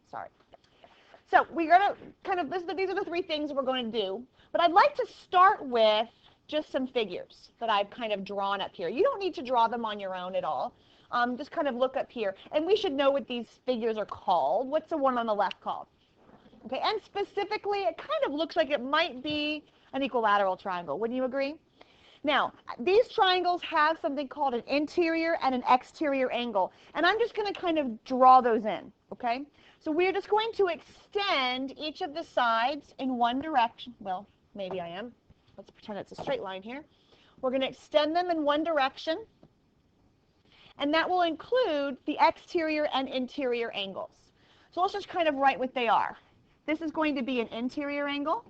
Sorry. So we're going to kind of, these are the three things we're going to do. But I'd like to start with just some figures that I've kind of drawn up here. You don't need to draw them on your own at all. Just kind of look up here. And we should know what these figures are called. What's the one on the left called? Okay, and specifically, it kind of looks like it might be an equilateral triangle. Wouldn't you agree? Now, these triangles have something called an interior and an exterior angle. And I'm just going to kind of draw those in, okay? So we're just going to extend each of the sides in one direction. Well, maybe I am. Let's pretend it's a straight line here. We're going to extend them in one direction. And that will include the exterior and interior angles. So let's just kind of write what they are. This is going to be an interior angle.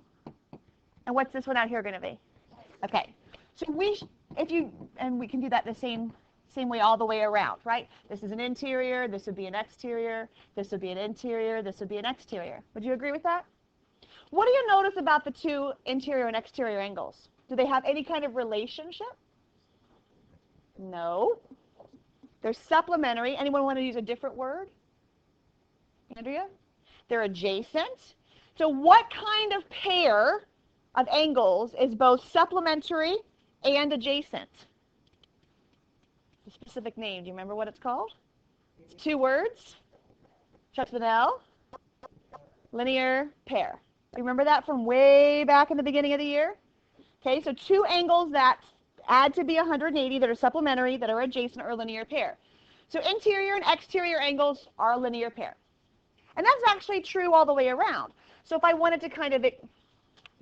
And what's this one out here going to be? Okay. So we can do that the same way all the way around, right? This is an interior, this would be an exterior, this would be an interior, this would be an exterior. Would you agree with that? What do you notice about the two interior and exterior angles? Do they have any kind of relationship? No. They're supplementary. Anyone want to use a different word? Andrea? They're adjacent. So what kind of pair of angles is both supplementary and adjacent? A specific name. Do you remember what it's called? It's two words. Chuck the L. Linear pair. You remember that from way back in the beginning of the year? Okay, so two angles that add to be 180 that are supplementary, that are adjacent, or a linear pair. So interior and exterior angles are a linear pair. And that's actually true all the way around. So if I wanted to kind of,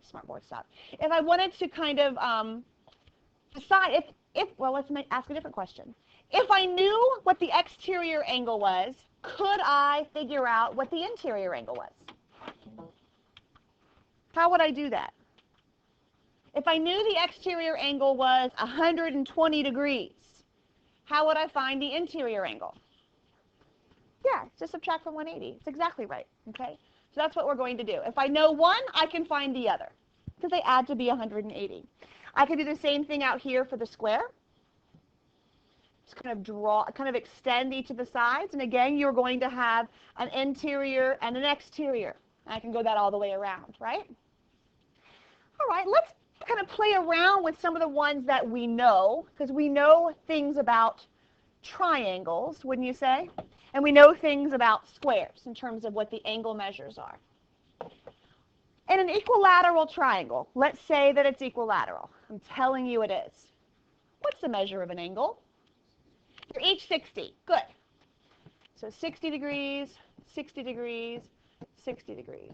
smart board, stop. If I wanted to kind of decide well, let's ask a different question. If I knew what the exterior angle was, could I figure out what the interior angle was? How would I do that? If I knew the exterior angle was 120 degrees, how would I find the interior angle? Yeah, just subtract from 180. It's exactly right, okay? So that's what we're going to do. If I know one, I can find the other, because they add to be 180. I can do the same thing out here for the square. Just kind of extend each of the sides, and again, you're going to have an interior and an exterior. I can go that all the way around, right? All right, let's kind of play around with some of the ones that we know, because we know things about triangles, wouldn't you say? And we know things about squares in terms of what the angle measures are. In an equilateral triangle, let's say that it's equilateral. I'm telling you it is. What's the measure of an angle? They're each 60. Good. So 60 degrees, 60 degrees, 60 degrees.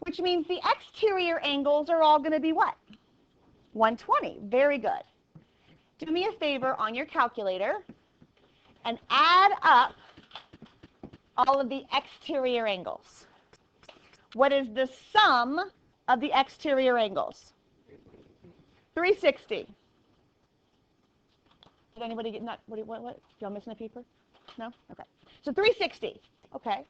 Which means the exterior angles are all going to be what? 120. Very good. Do me a favor on your calculator and add up all of the exterior angles. What is the sum of the exterior angles? 360. Did anybody get what? Y'all missing a paper? No? Okay. So 360. Okay.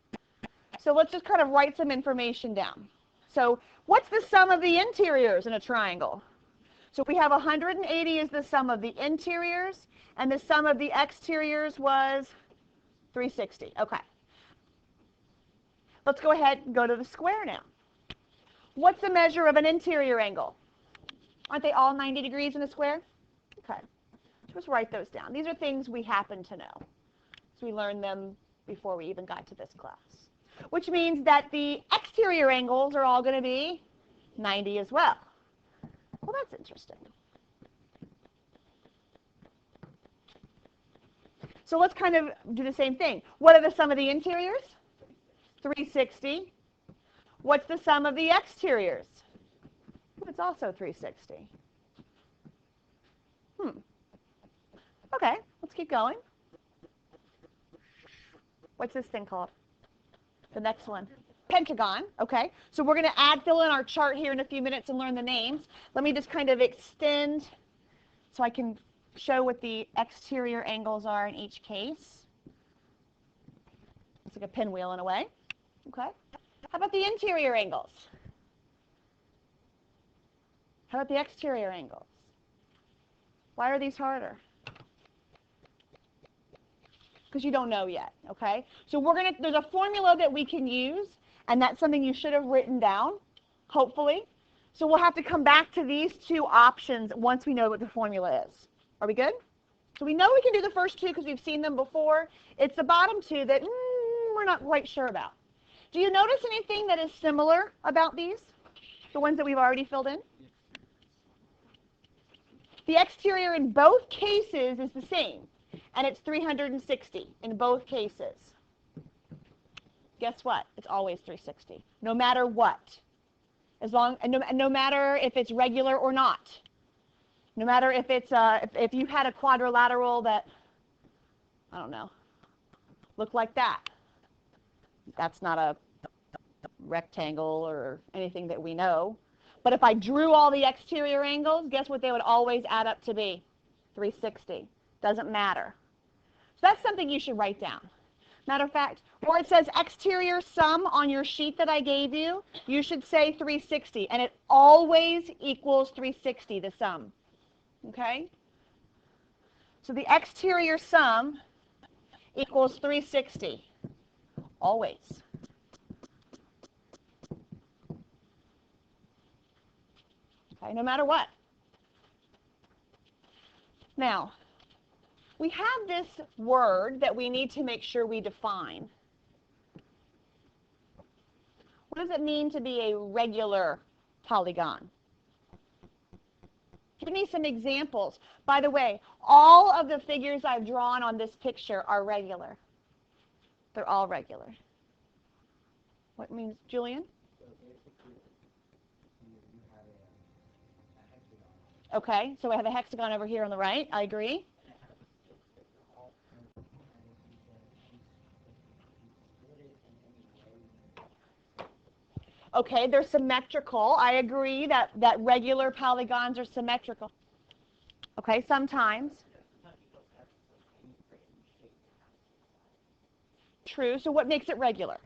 So let's just kind of write some information down. So what's the sum of the interiors in a triangle? So we have 180 is the sum of the interiors, and the sum of the exteriors was 360. Okay. Let's go ahead and go to the square now. What's the measure of an interior angle? Aren't they all 90 degrees in a square? Okay. Just write those down. These are things we happen to know. So we learned them before we even got to this class. Which means that the exterior angles are all going to be 90 as well. Well, that's interesting. So let's kind of do the same thing. What are the sum of the interiors? 360. What's the sum of the exteriors? It's also 360. Okay, let's keep going. What's this thing called? The next one. Pentagon. Okay, so we're going to fill in our chart here in a few minutes and learn the names. Let me just kind of extend so I can show what the exterior angles are in each case. It's like a pinwheel in a way. Okay. How about the interior angles? How about the exterior angles? Why are these harder? because you don't know yet, okay? So there's a formula that we can use, and that's something you should have written down, hopefully. So we'll have to come back to these two options once we know what the formula is. Are we good? So we know we can do the first two because we've seen them before. It's the bottom two that we're not quite sure about. Do you notice anything that is similar about these, the ones that we've already filled in? The exterior in both cases is the same, and it's 360 in both cases. Guess what? It's always 360, no matter what. No matter if it's regular or not. No matter if it's if you had a quadrilateral that, I don't know, looked like that. That's not a rectangle or anything that we know. But if I drew all the exterior angles, guess what they would always add up to be? 360. Doesn't matter. So that's something you should write down. Matter of fact, or it says exterior sum on your sheet that I gave you, you should say 360. And it always equals 360, the sum. Okay? So the exterior sum equals 360. Always. Okay, no matter what. Now, we have this word that we need to make sure we define. What does it mean to be a regular polygon? Give me some examples. By the way, all of the figures I've drawn on this picture are regular. They're all regular. What means, Julian? Okay, so we have a hexagon over here on the right. I agree. Okay, they're symmetrical. I agree that regular polygons are symmetrical. Okay, sometimes. True. So what makes it regular?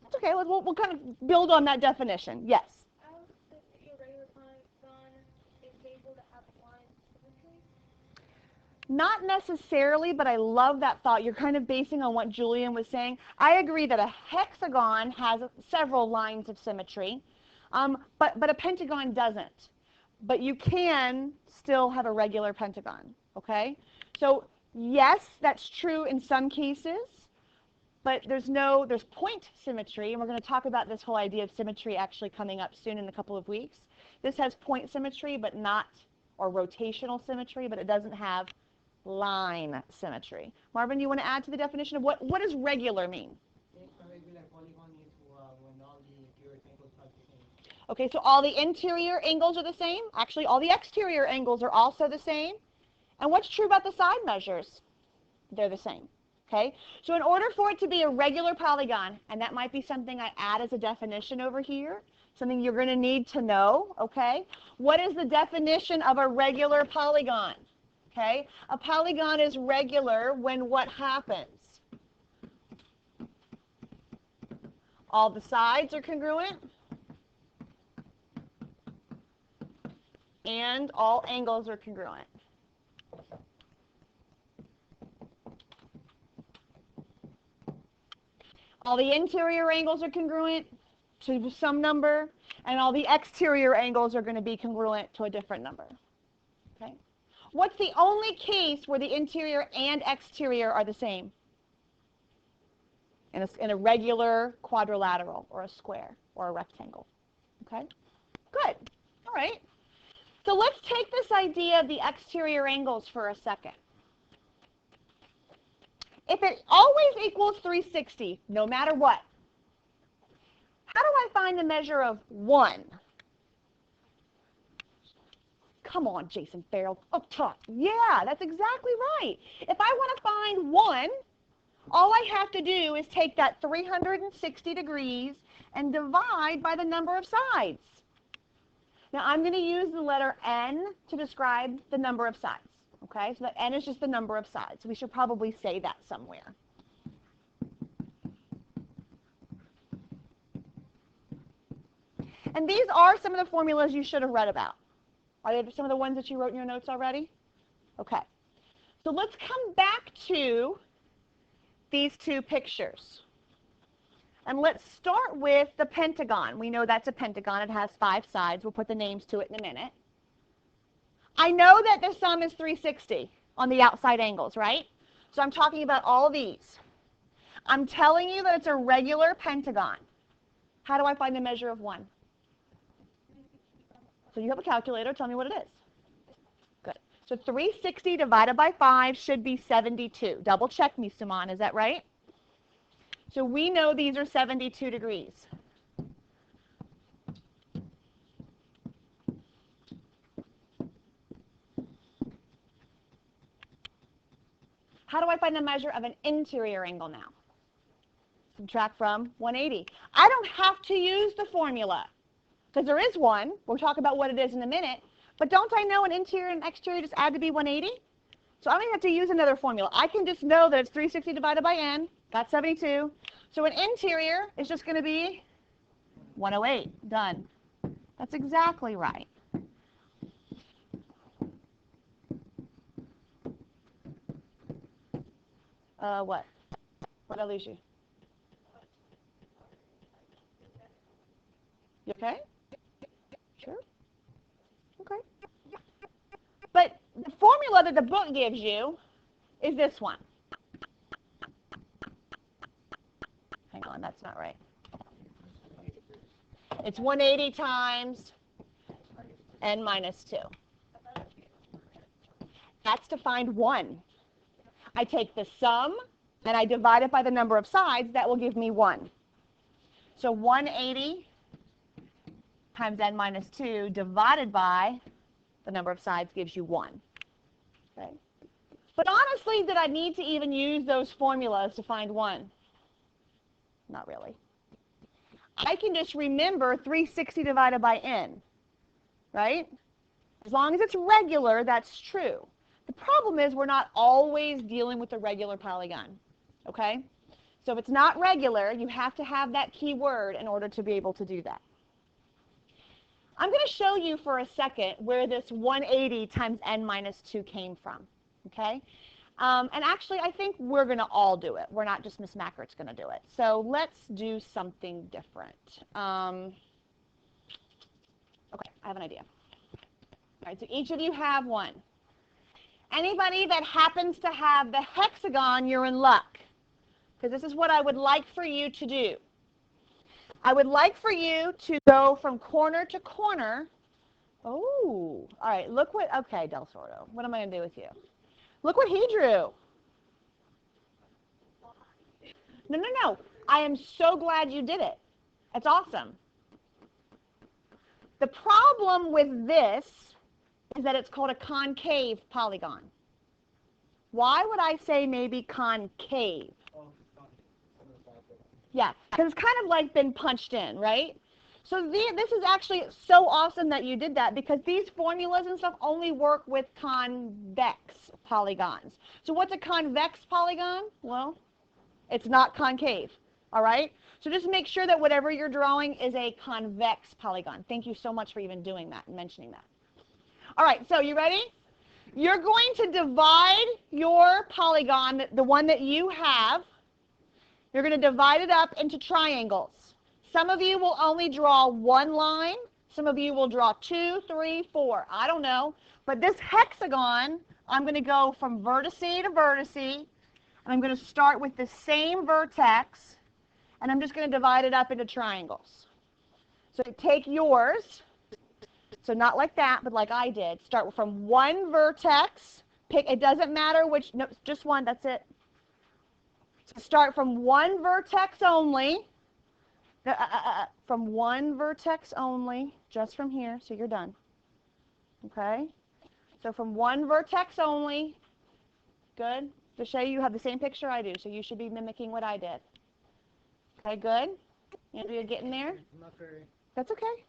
That's okay. We'll kind of build on that definition. Yes. Not necessarily, but I love that thought. You're kind of basing on what Julian was saying. I agree that a hexagon has several lines of symmetry, but a pentagon doesn't. But you can still have a regular pentagon, okay? So yes, that's true in some cases, but there's point symmetry, and we're going to talk about this whole idea of symmetry actually coming up soon in a couple of weeks. This has point symmetry, but not, or rotational symmetry, but it doesn't have line symmetry. Marvin, you want to add to the definition of what does regular mean? A regular polygon is when all the interior angles are the same. Okay, so all the interior angles are the same. Actually, all the exterior angles are also the same. And what's true about the side measures? They're the same. Okay, so in order for it to be a regular polygon, and that might be something I add as a definition over here, something you're going to need to know, okay? What is the definition of a regular polygon? Okay, a polygon is regular when what happens? All the sides are congruent and all angles are congruent. All the interior angles are congruent to some number, and all the exterior angles are going to be congruent to a different number. Okay? What's the only case where the interior and exterior are the same? In a regular quadrilateral or a square or a rectangle. Okay? Good. All right. So let's take this idea of the exterior angles for a second. If it always equals 360, no matter what, how do I find the measure of 1? Come on, Jason Farrell, up top. Yeah, that's exactly right. If I want to find 1, all I have to do is take that 360 degrees and divide by the number of sides. Now, I'm going to use the letter N to describe the number of sides. Okay, so that N is just the number of sides. We should probably say that somewhere. And these are some of the formulas you should have read about. Are they some of the ones that you wrote in your notes already? Okay. So let's come back to these two pictures. And let's start with the pentagon. We know that's a pentagon. It has 5 sides. We'll put the names to it in a minute. I know that the sum is 360 on the outside angles, right? So I'm talking about all these. I'm telling you that it's a regular pentagon. How do I find the measure of 1? So you have a calculator. Tell me what it is. Good. So 360 divided by 5 should be 72. Double check me, Suman. Is that right? So we know these are 72 degrees. How do I find the measure of an interior angle now? Subtract from 180. I don't have to use the formula because there is one. We'll talk about what it is in a minute. But don't I know an interior and exterior just add to be 180? So I don't even have to use another formula. I can just know that it's 360 divided by n. Got 72. So an interior is just going to be 108. Done. That's exactly right. What? What did I lose you? You okay? Sure. Okay. But the formula that the book gives you is this one. Hang on, that's not right. It's 180 times n minus 2. That's to find 1. I take the sum and I divide it by the number of sides. That will give me 1. So 180 times n minus 2 divided by the number of sides gives you 1. Okay. But honestly, did I need to even use those formulas to find 1? Not really. I can just remember 360 divided by n, right? As long as it's regular, that's true. The problem is we're not always dealing with a regular polygon, okay? So if it's not regular, you have to have that key word in order to be able to do that. I'm going to show you for a second where this 180 times n minus 2 came from, okay? And actually, I think we're going to all do it. We're not just Miss Mackert's going to do it. So let's do something different. Okay, I have an idea. All right, so each of you have one. Anybody that happens to have the hexagon, you're in luck. Because this is what I would like for you to do. I would like for you to go from corner to corner. Oh, all right, look what, okay, Del Sordo, what am I going to do with you? Look what he drew. No. I am so glad you did it. It's awesome. The problem with this is that it's called a concave polygon. Why would I say maybe concave? Yeah, because it's kind of like been punched in, right? So this is actually so awesome that you did that because these formulas and stuff only work with convex polygons. So what's a convex polygon? Well, it's not concave, all right? So just make sure that whatever you're drawing is a convex polygon. Thank you so much for even doing that and mentioning that. All right, so you ready? You're going to divide your polygon, the one that you have, you're going to divide it up into triangles. Some of you will only draw one line. Some of you will draw 2, 3, 4. I don't know. But this hexagon, I'm going to go from vertex to vertex, and I'm going to start with the same vertex, and I'm just going to divide it up into triangles. So take yours, so not like that, but like I did. Start from one vertex. Pick. It doesn't matter which, no, just one, that's it. So start from one vertex only. From one vertex only, just from here, so you're done. Okay? So from one vertex only, good. To show you have the same picture I do, so you should be mimicking what I did. Okay, good. Andrea, getting there? Not very. That's okay.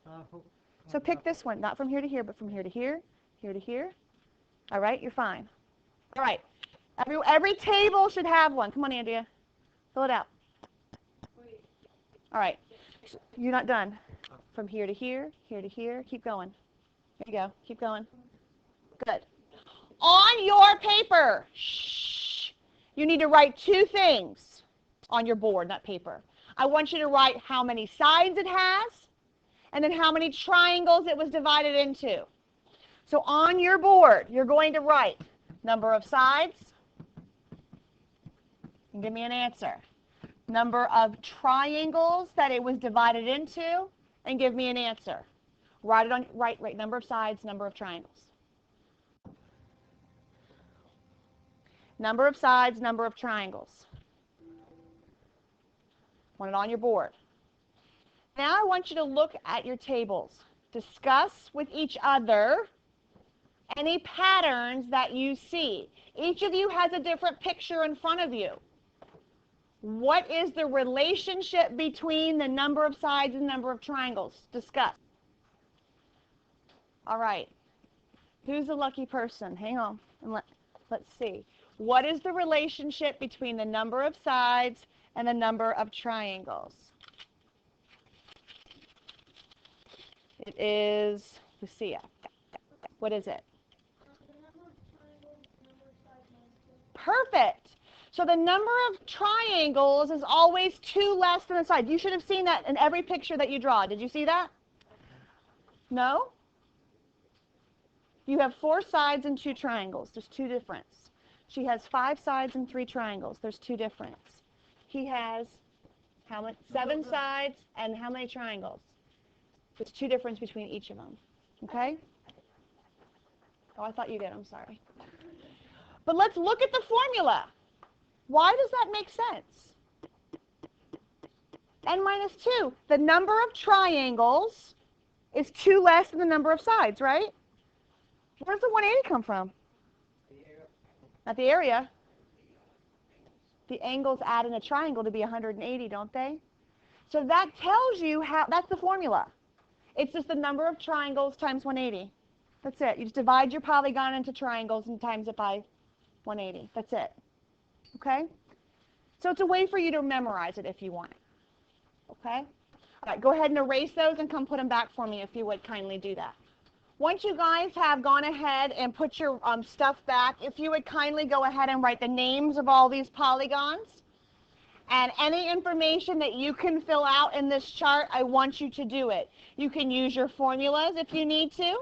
So pick this one, not from here to here, but from here to here, here to here. All right, you're fine. All right. Every table should have one. Come on, Andrea. Fill it out. All right. You're not done. From here to here, here to here. Keep going. There you go. Keep going. Good. On your paper, shh, you need to write two things on your board, not paper. I want you to write how many sides it has and then how many triangles it was divided into. So on your board, you're going to write number of sides, and give me an answer. Number of triangles that it was divided into, and give me an answer. Write it on, write number of sides, number of triangles. Number of sides, number of triangles. Want it on your board. Now I want you to look at your tables. Discuss with each other any patterns that you see. Each of you has a different picture in front of you. What is the relationship between the number of sides and number of triangles? Discuss. All right. Who's the lucky person? Hang on. And let's see. What is the relationship between the number of sides and the number of triangles? It is Lucia. What is it? Perfect. So the number of triangles is always 2 less than the side. You should have seen that in every picture that you draw. Did you see that? No? You have 4 sides and 2 triangles. There's 2 difference. She has 5 sides and 3 triangles. There's 2 difference. He has how many? 7 sides and how many triangles? There's 2 difference between each of them. Okay? Oh, I thought you did. I'm sorry. But let's look at the formula. Why does that make sense? N minus 2. The number of triangles is 2 less than the number of sides, right? Where does the 180 come from? Not the area. The angles add in a triangle to be 180, don't they? So that tells you how, that's the formula. It's just the number of triangles times 180. That's it. You just divide your polygon into triangles and times it by 180. That's it. Okay? So it's a way for you to memorize it if you want it. Okay? All right, go ahead and erase those and come put them back for me if you would kindly do that. Once you guys have gone ahead and put your stuff back, if you would kindly go ahead and write the names of all these polygons and any information that you can fill out in this chart, I want you to do it. You can use your formulas if you need to,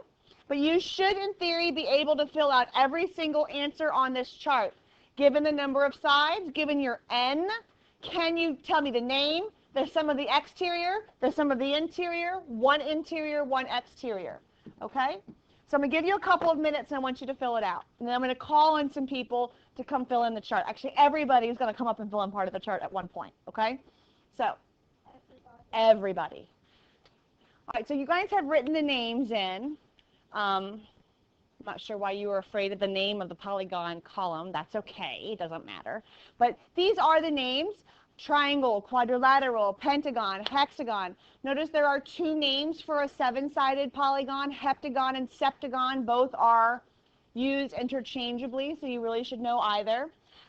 but you should, in theory, be able to fill out every single answer on this chart. Given the number of sides, given your n, can you tell me the name, the sum of the exterior, the sum of the interior, one exterior? Okay? So I'm going to give you a couple of minutes and I want you to fill it out. And then I'm going to call on some people to come fill in the chart. Actually, everybody is going to come up and fill in part of the chart at one point. Okay? So, everybody. All right, so you guys have written the names in. I'm not sure why you were afraid of the name of the polygon column. That's okay. It doesn't matter. But these are the names. Triangle, quadrilateral, pentagon, hexagon. Notice there are 2 names for a 7-sided polygon. Heptagon and septagon both are used interchangeably, so you really should know either.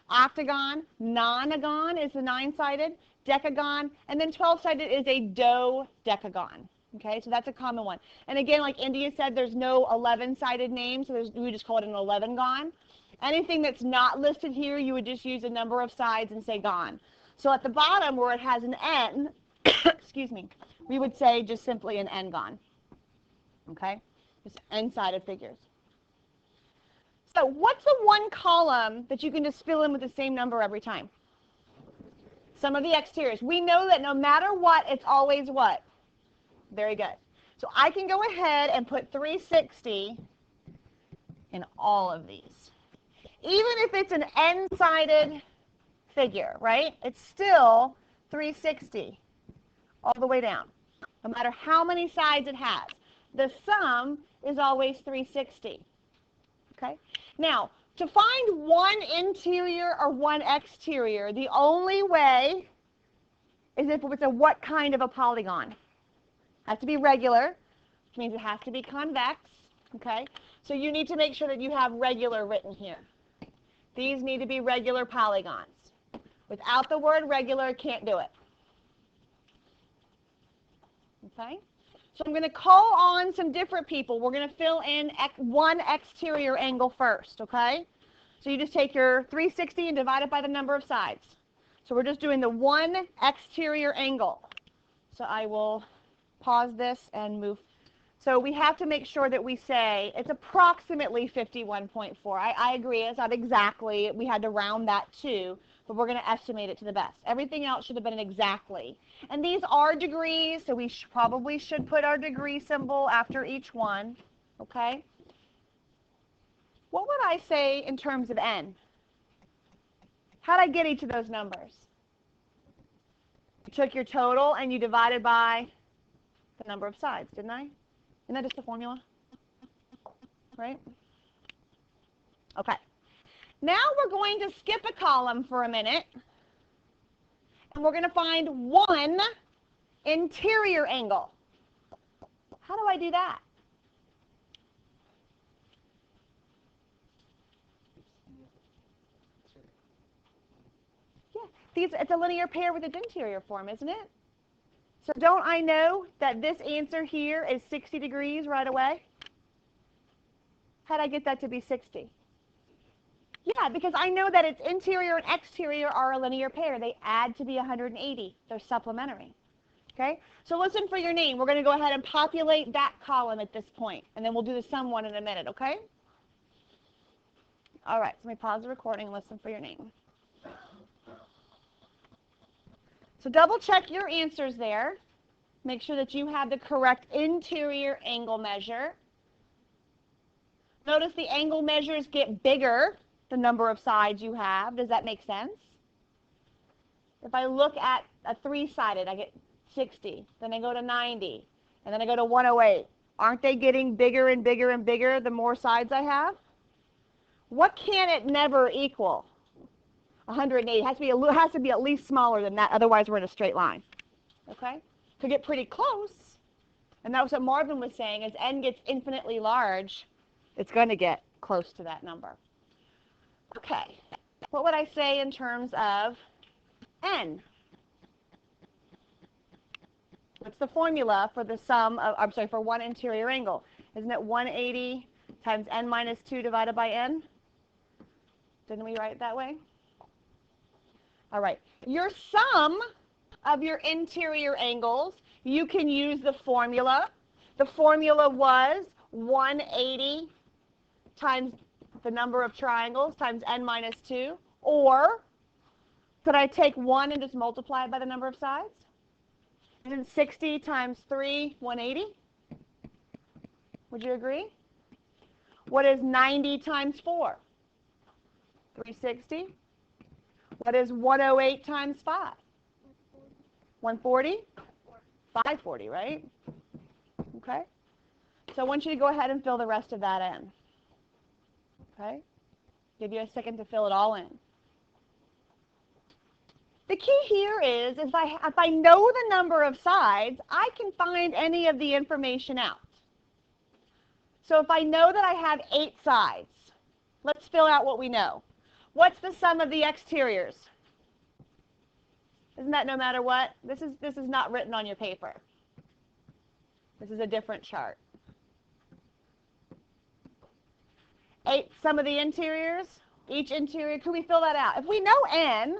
Octagon, nonagon is the 9-sided, decagon, and then 12-sided is a dodecagon. Okay, so that's a common one. And again, like India said, there's no 11-sided name, so we just call it an 11gon. Anything that's not listed here, you would just use a number of sides and say gon. So at the bottom where it has an n, excuse me, we would say just simply an n-gon. Okay? Just n-sided figures. So what's the one column that you can just fill in with the same number every time? Some of the exteriors. We know that no matter what, it's always what? Very good. So I can go ahead and put 360 in all of these. Even if it's an n-sided figure, right? It's still 360 all the way down, no matter how many sides it has. The sum is always 360. Okay? Now, to find one interior or one exterior, the only way is if it's a what kind of a polygon? It has to be regular, which means it has to be convex. Okay? So you need to make sure that you have regular written here. These need to be regular polygons. Without the word regular, can't do it. Okay? So I'm going to call on some different people. We're going to fill in one exterior angle first, okay? So you just take your 360 and divide it by the number of sides. So we're just doing the one exterior angle. So I will pause this and move. So we have to make sure that we say it's approximately 51.4. I agree, it's not exactly. We had to round that too, but we're going to estimate it to the best. Everything else should have been exactly. And these are degrees, so we probably should put our degree symbol after each one, okay? What would I say in terms of n? How did I get each of those numbers? You took your total and you divided by the number of sides, didn't I? Isn't that just the formula? Right? Okay. Now we're going to skip a column for a minute, and we're going to find one interior angle. How do I do that? Yeah, it's a linear pair with its interior form, isn't it? So don't I know that this answer here is 60 degrees right away? How did I get that to be 60? Yeah, because I know that its interior and exterior are a linear pair. They add to be 180. They're supplementary. Okay? So listen for your name. We're going to go ahead and populate that column at this point, and then we'll do the sum one in a minute, okay? All right, so let me pause the recording and listen for your name. So double check your answers there. Make sure that you have the correct interior angle measure. Notice the angle measures get bigger the number of sides you have. Does that make sense? If I look at a three-sided, I get 60. Then I go to 90. And then I go to 108. Aren't they getting bigger and bigger and bigger the more sides I have? What can it never equal? 180. It has to be at least smaller than that. Otherwise, we're in a straight line. Okay? To get pretty close, and that was what Marvin was saying, as n gets infinitely large, it's going to get close to that number. Okay, what would I say in terms of n? What's the formula for the sum of, I'm sorry, for one interior angle? Isn't it 180 times n minus 2 divided by n? Didn't we write it that way? All right, your sum of your interior angles, you can use the formula. The formula was 180 times the number of triangles times n minus 2. Or could I take 1 and just multiply it by the number of sides? And then 60 times 3, 180. Would you agree? What is 90 times 4? 360. What is 108 times 5? 140? 540, right? Okay. So I want you to go ahead and fill the rest of that in. Okay? Give you a second to fill it all in. The key here is if I know the number of sides, I can find any of the information out. So if I know that I have 8 sides, let's fill out what we know. What's the sum of the exteriors? Isn't that no matter what? This is not written on your paper. This is a different chart. 8 sum of the interiors. Each interior, can we fill that out? If we know n,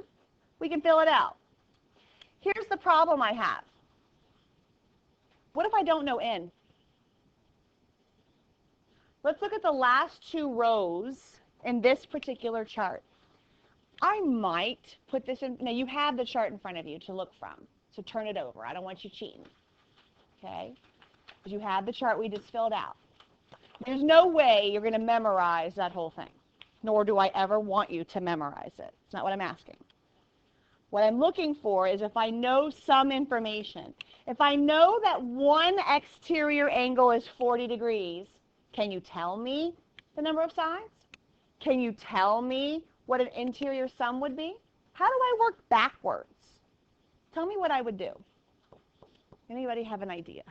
we can fill it out. Here's the problem I have. What if I don't know n? Let's look at the last 2 rows in this particular chart. I might put this in. Now, you have the chart in front of you to look from, so turn it over. I don't want you cheating. Okay? Because you have the chart we just filled out. There's no way you're going to memorize that whole thing, nor do I ever want you to memorize it. It's not what I'm asking. What I'm looking for is if I know some information. If I know that one exterior angle is 40 degrees, can you tell me the number of sides? Can you tell me what an interior sum would be? How do I work backwards? Tell me what I would do. Anybody have an idea?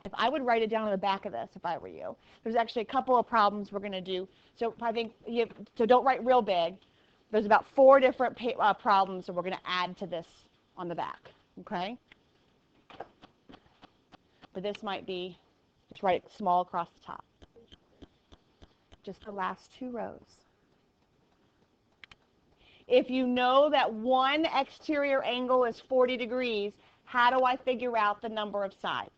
If I would write it down on the back of this if I were you. There's actually a couple of problems we're going to do. So I think so don't write real big. There's about 4 different problems that we're going to add to this on the back. Okay? But this might be, just write it small across the top. Just the last two rows. If you know that one exterior angle is 40 degrees, how do I figure out the number of sides?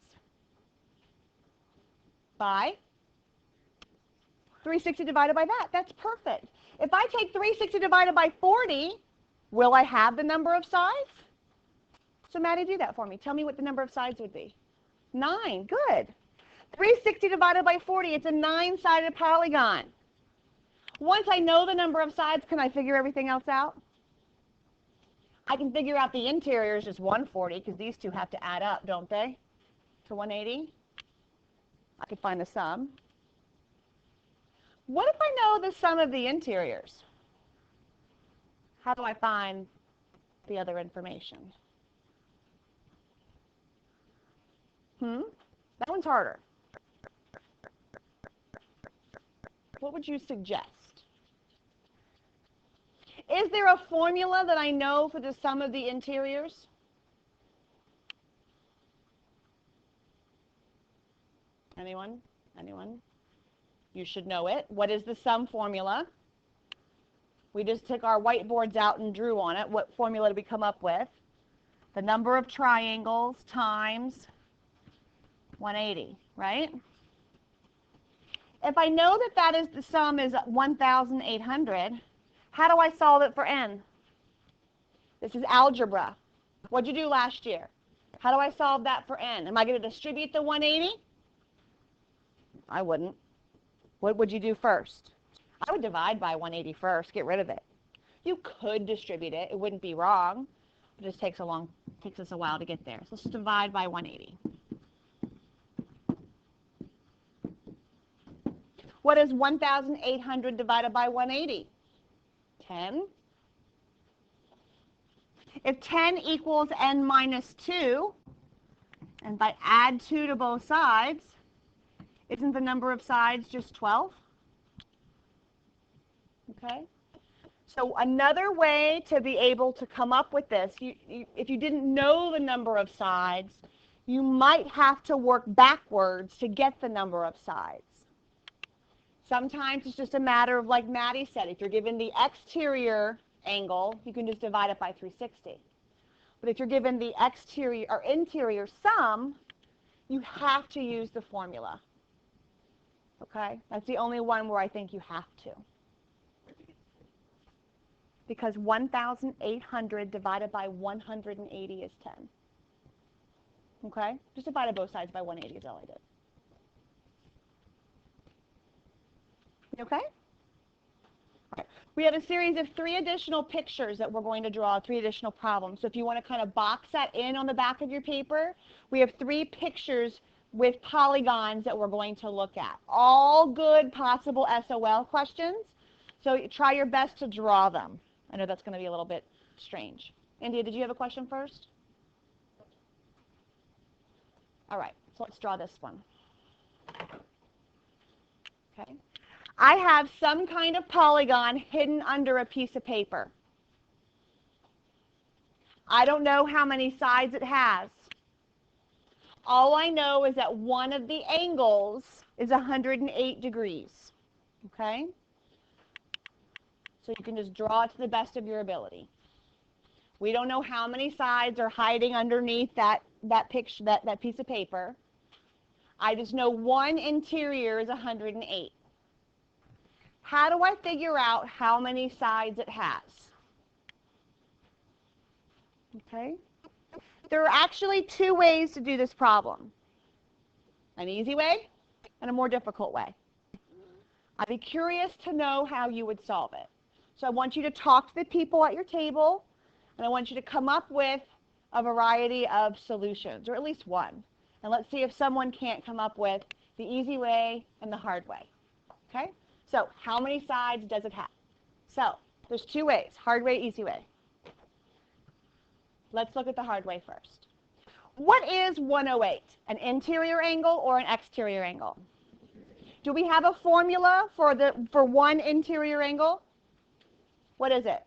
By 360 divided by that. That's perfect. If I take 360 divided by 40, will I have the number of sides? So Maddie, do that for me. Tell me what the number of sides would be. 9. Good. 360 divided by 40, it's a 9-sided polygon. Once I know the number of sides, can I figure everything else out? I can figure out the interior is just 140 because these two have to add up, don't they, to 180? I could find the sum. What if I know the sum of the interiors? How do I find the other information? That one's harder. What would you suggest? Is there a formula that I know for the sum of the interiors? Anyone? Anyone? You should know it. What is the sum formula? We just took our whiteboards out and drew on it. What formula did we come up with? The number of triangles times 180, right? If I know that that is the sum is 1,800, how do I solve it for n? This is algebra. What did you do last year? How do I solve that for n? Am I going to distribute the 180? I wouldn't. What would you do first? I would divide by 180 first, get rid of it. You could distribute it. It wouldn't be wrong. It just takes us a while to get there. So let's divide by 180. What is 1,800 divided by 180? 10. If 10 equals n minus 2, and if I add 2 to both sides, isn't the number of sides just 12? Okay. So another way to be able to come up with this, if you didn't know the number of sides, you might have to work backwards to get the number of sides. Sometimes it's just a matter of, like Maddie said, if you're given the exterior angle, you can just divide it by 360. But if you're given the exterior or interior sum, you have to use the formula. Okay? That's the only one where I think you have to. Because 1,800 divided by 180 is 10. Okay? Just divided both sides by 180 is all I did. Okay? All right. We have a series of 3 additional pictures that we're going to draw, 3 additional problems. So if you want to kind of box that in on the back of your paper, we have 3 pictures with polygons that we're going to look at. All good possible SOL questions. So try your best to draw them. I know that's going to be a little bit strange. India, did you have a question first? All right, so let's draw this one. Okay. I have some kind of polygon hidden under a piece of paper. I don't know how many sides it has. All I know is that one of the angles is 108 degrees. Okay? So you can just draw it to the best of your ability. We don't know how many sides are hiding underneath that piece of paper. I just know one interior is 108. How do I figure out how many sides it has? Okay? There are actually 2 ways to do this problem. An easy way and a more difficult way. I'd be curious to know how you would solve it. So I want you to talk to the people at your table, and I want you to come up with a variety of solutions, or at least one. And let's see if someone can't come up with the easy way and the hard way. Okay? So how many sides does it have? So there's 2 ways, hard way, easy way. Let's look at the hard way first. What is 108? An interior angle or an exterior angle? Do we have a formula for one interior angle? What is it?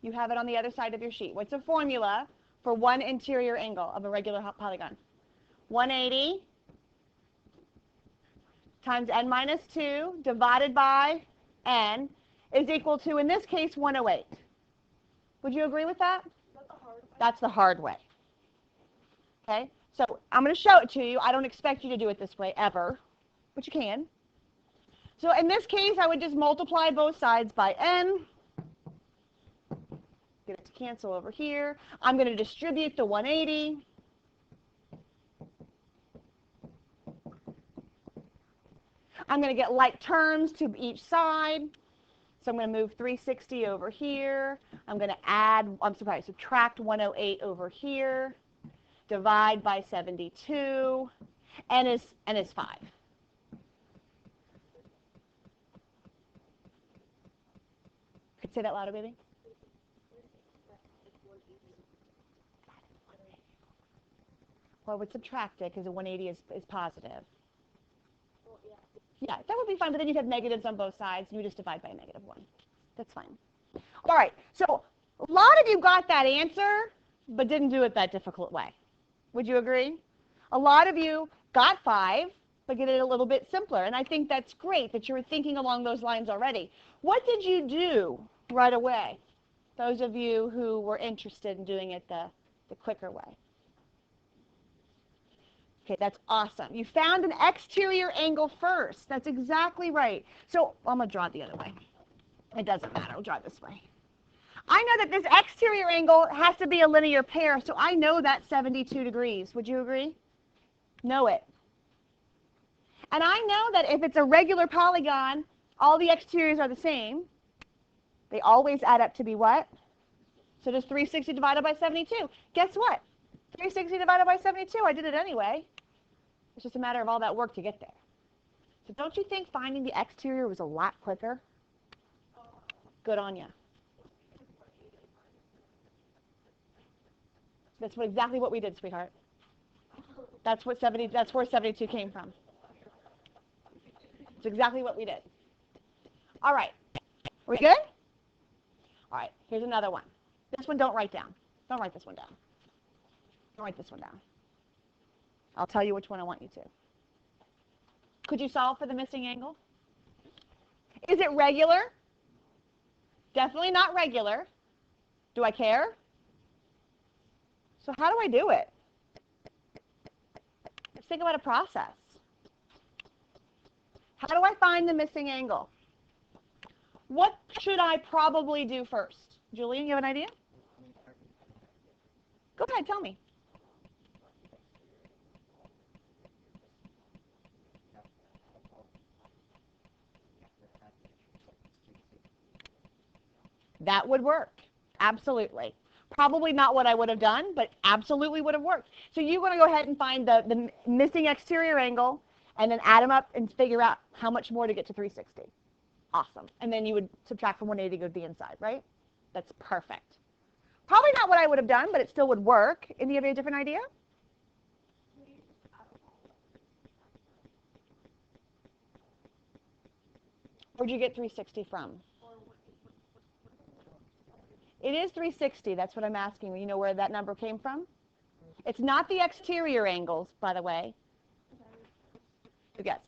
You have it on the other side of your sheet. What's the formula for one interior angle of a regular polygon? 180 times n minus 2 divided by n is equal to, in this case, 108. Would you agree with that? That's the hard way. Okay? So I'm going to show it to you. I don't expect you to do it this way ever, but you can. So in this case, I would just multiply both sides by n. Get it to cancel over here. I'm going to distribute the 180. I'm going to get like terms to each side. So I'm going to move 360 over here. I'm going to subtract 108 over here. Divide by 72. N is 5. Could say that louder, baby? Well, I would subtract it because the 180 is positive. Yeah, that would be fine, but then you'd have negatives on both sides. You would just divide by a negative 1. That's fine. All right, so a lot of you got that answer, but didn't do it that difficult way. Would you agree? A lot of you got 5, but get it a little bit simpler, and I think that's great that you were thinking along those lines already. What did you do right away, those of you who were interested in doing it the quicker way? Okay, that's awesome. You found an exterior angle first. That's exactly right. So I'm going to draw it the other way. It doesn't matter. I'll draw it this way. I know that this exterior angle has to be a linear pair, so I know that's 72 degrees. Would you agree? Know it. And I know that if it's a regular polygon, all the exteriors are the same. They always add up to be what? So does 360 divided by 72? Guess what? 360 divided by 72, I did it anyway. It's just a matter of all that work to get there. So don't you think finding the exterior was a lot quicker? Good on you. That's exactly what we did, sweetheart. That's where 72 came from. It's exactly what we did. All right. We good? All right. Here's another one. This one don't write down. Don't write this one down. Don't write this one down. I'll tell you which one I want you to. Could you solve for the missing angle? Is it regular? Definitely not regular. Do I care? So how do I do it? Let's think about a process. How do I find the missing angle? What should I probably do first? Julian, you have an idea? Go ahead, tell me. That would work. Absolutely. Probably not what I would have done, but absolutely would have worked. So you're going to go ahead and find the missing exterior angle and then add them up and figure out how much more to get to 360. Awesome. And then you would subtract from 180 to go to the inside, right? That's perfect. Probably not what I would have done, but it still would work. Any of you have a different idea? Where'd you get 360 from? It is 360. That's what I'm asking. You know where that number came from? It's not the exterior angles, by the way. Good guess.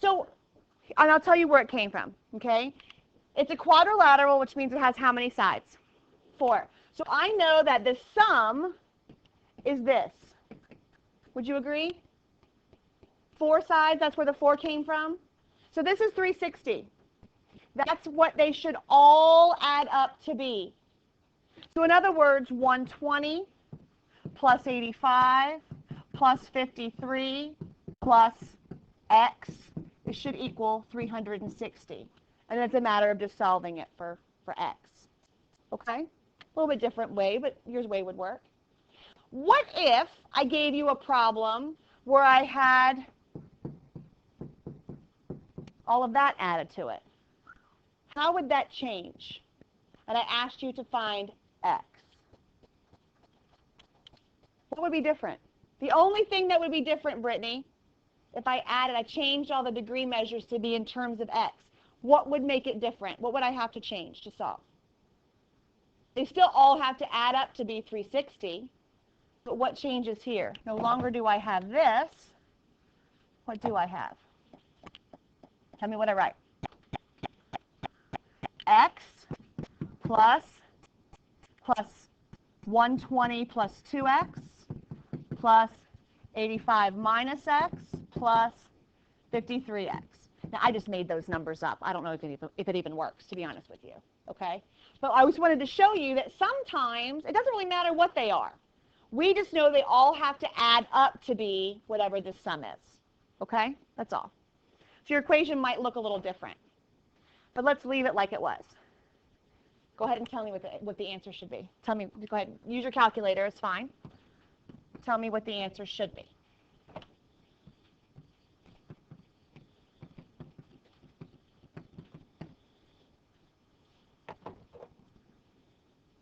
So, and I'll tell you where it came from, okay? It's a quadrilateral, which means it has how many sides? 4. So I know that the sum is this. Would you agree? 4 sides, that's where the 4 came from. So this is 360. That's what they should all add up to be. So in other words, 120 plus 85 plus 53 plus x, it should equal 360. And it's a matter of just solving it for x. Okay? A little bit different way, but your way would work. What if I gave you a problem where I had all of that added to it? How would that change? And I asked you to find x. What would be different? The only thing that would be different, Brittany, if I changed all the degree measures to be in terms of x, what would make it different? What would I have to change to solve? They still all have to add up to be 360. But what changes here? No longer do I have this. What do I have? Tell me what I write. X plus 120 plus 2x plus 85 minus x plus 53x. Now, I just made those numbers up. I don't know if it even works, to be honest with you. Okay? But I just wanted to show you that sometimes it doesn't really matter what they are. We just know they all have to add up to be whatever this sum is. Okay? That's all. So your equation might look a little different. But let's leave it like it was. Go ahead and tell me what the answer should be. Tell me, go ahead, use your calculator, it's fine. Tell me what the answer should be.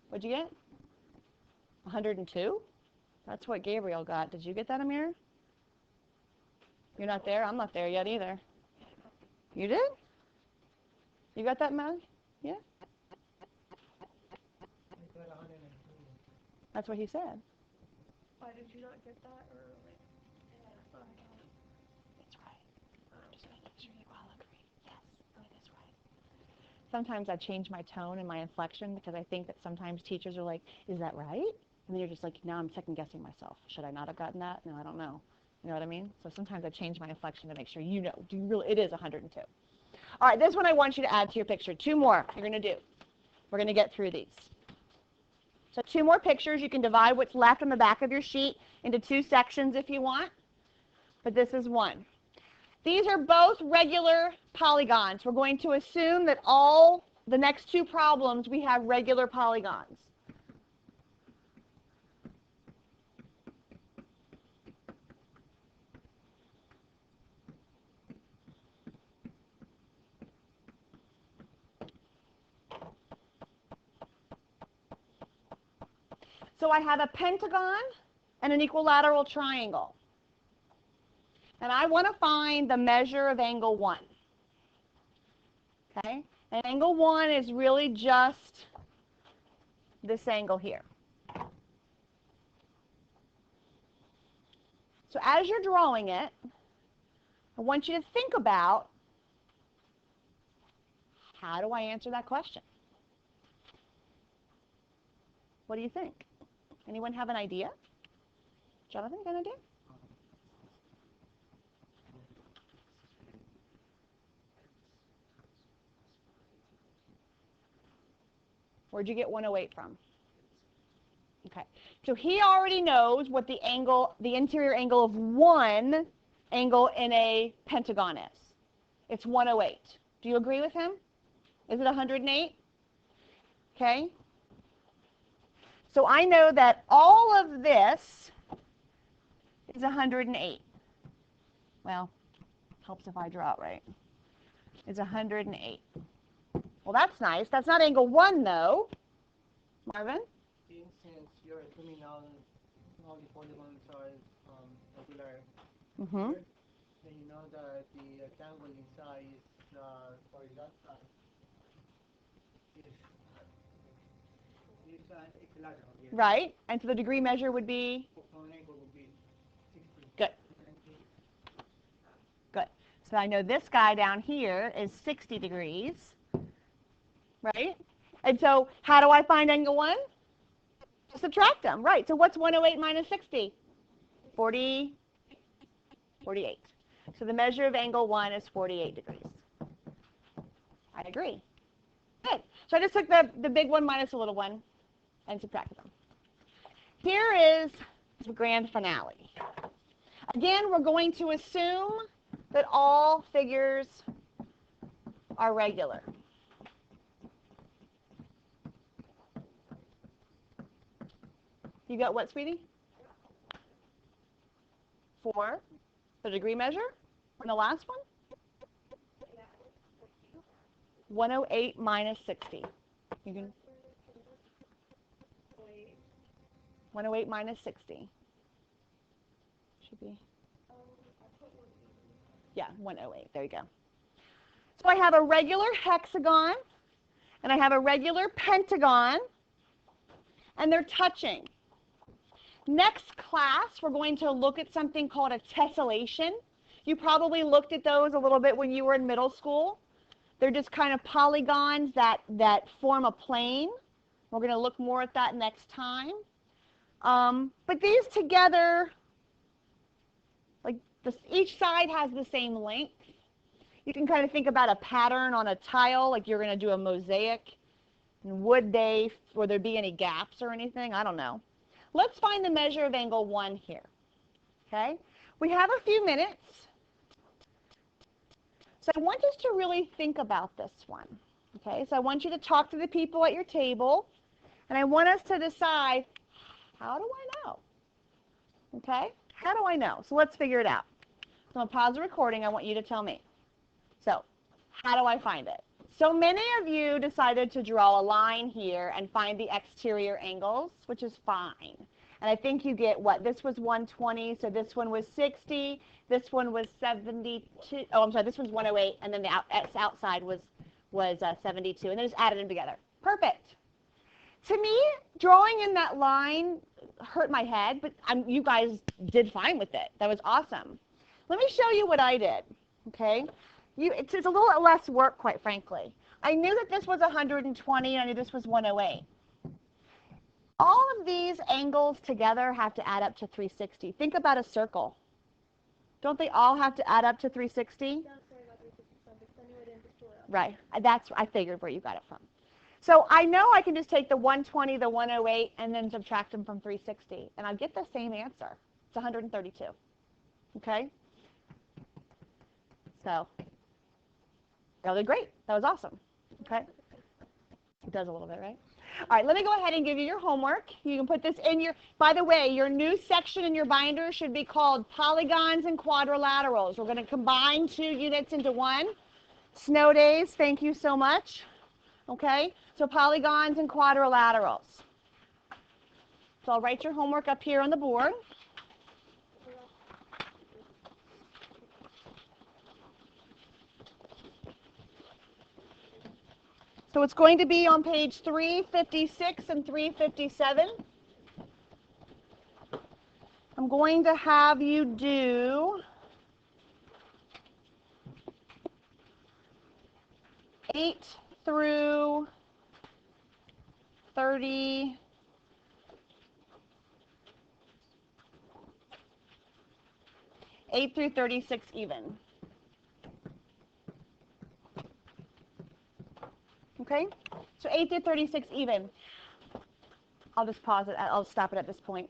What'd you get? 102? That's what Gabriel got. Did you get that, Amir? You're not there? I'm not there yet either. You did? You got that, Matt? Yeah? That's what he said. Why did you not get that early? That's right. Just making sure you all agree. Yes, it is right. Sometimes I change my tone and my inflection because I think that sometimes teachers are like, is that right? And then you're just like, now I'm second guessing myself. Should I not have gotten that? No, I don't know. You know what I mean? So sometimes I change my inflection to make sure you know. Do you really? It is 102. All right, this one I want you to add to your picture. 2 more you're going to do. We're going to get through these. So 2 more pictures. You can divide what's left on the back of your sheet into 2 sections if you want. But this is one. These are both regular polygons. We're going to assume that all the next 2 problems we have regular polygons. So I have a pentagon and an equilateral triangle. And I want to find the measure of angle 1. Okay? And angle 1 is really just this angle here. So as you're drawing it, I want you to think about, how do I answer that question? What do you think? Anyone have an idea? Jonathan, got an idea? Where'd you get 108 from? Okay, so he already knows what the angle, the interior angle of one angle in a pentagon is. It's 108. Do you agree with him? Is it 108? Okay. So I know that all of this is 108. Well, helps if I draw it right. It's 108. Well, that's nice. That's not angle 1, though. Marvin? Since you're assuming all the polygons are regular, Mm-hmm. then you know that the rectangle inside is for that side is equilateral. Yes. Right. And so the degree measure would be? One angle would be 60. Good. Good. So I know this guy down here is 60 degrees. Right? And so how do I find angle 1? Subtract them. Right. So what's 108 minus 60? 48. So the measure of angle 1 is 48 degrees. I agree. Good. So I just took the big one minus the little one and subtracted them. Here is the grand finale. Again, we're going to assume that all figures are regular. You got what, sweetie? 4. The degree measure? And the last one? 108 minus 60. You can 108 minus 60. Should be. Yeah, 108. There you go. So I have a regular hexagon, and I have a regular pentagon, and they're touching. Next class, we're going to look at something called a tessellation. You probably looked at those a little bit when you were in middle school. They're just kind of polygons that form a plane. We're going to look more at that next time. But these together, like this, each side has the same length. You can kind of think about a pattern on a tile, like you're going to do a mosaic. And would there be any gaps or anything? I don't know. Let's find the measure of angle 1 here. Okay? We have a few minutes. So I want us to really think about this one. Okay? So I want you to talk to the people at your table. And I want us to decide, how do I know? Okay? How do I know? So let's figure it out. So I'm going to pause the recording. I want you to tell me. So how do I find it? So many of you decided to draw a line here and find the exterior angles, which is fine. And I think you get what? This was 120, so this one was 60, this one was 72. Oh, I'm sorry, this one's 108, and then the outside was 72, and then just added them together. Perfect. To me, drawing in that line hurt my head, but you guys did fine with it. That was awesome. Let me show you what I did, okay? It's a little less work, quite frankly. I knew that this was 120, and I knew this was 108. All of these angles together have to add up to 360. Think about a circle. Don't they all have to add up to 360? Right. I figured where you got it from. So I know I can just take the 120, the 108, and then subtract them from 360, and I'll get the same answer. It's 132. Okay? So that was great. That was awesome. Okay? It does a little bit, right? All right, let me go ahead and give you your homework. You can put this in your, by the way, your new section in your binder should be called Polygons and Quadrilaterals. We're going to combine 2 units into one. Snow days, thank you so much. Okay, so polygons and quadrilaterals. So I'll write your homework up here on the board. So it's going to be on page 356 and 357. I'm going to have you do 8 through 30. 8 through 36 even. Okay? So 8 through 36 even. I'll just pause it. I'll stop it at this point.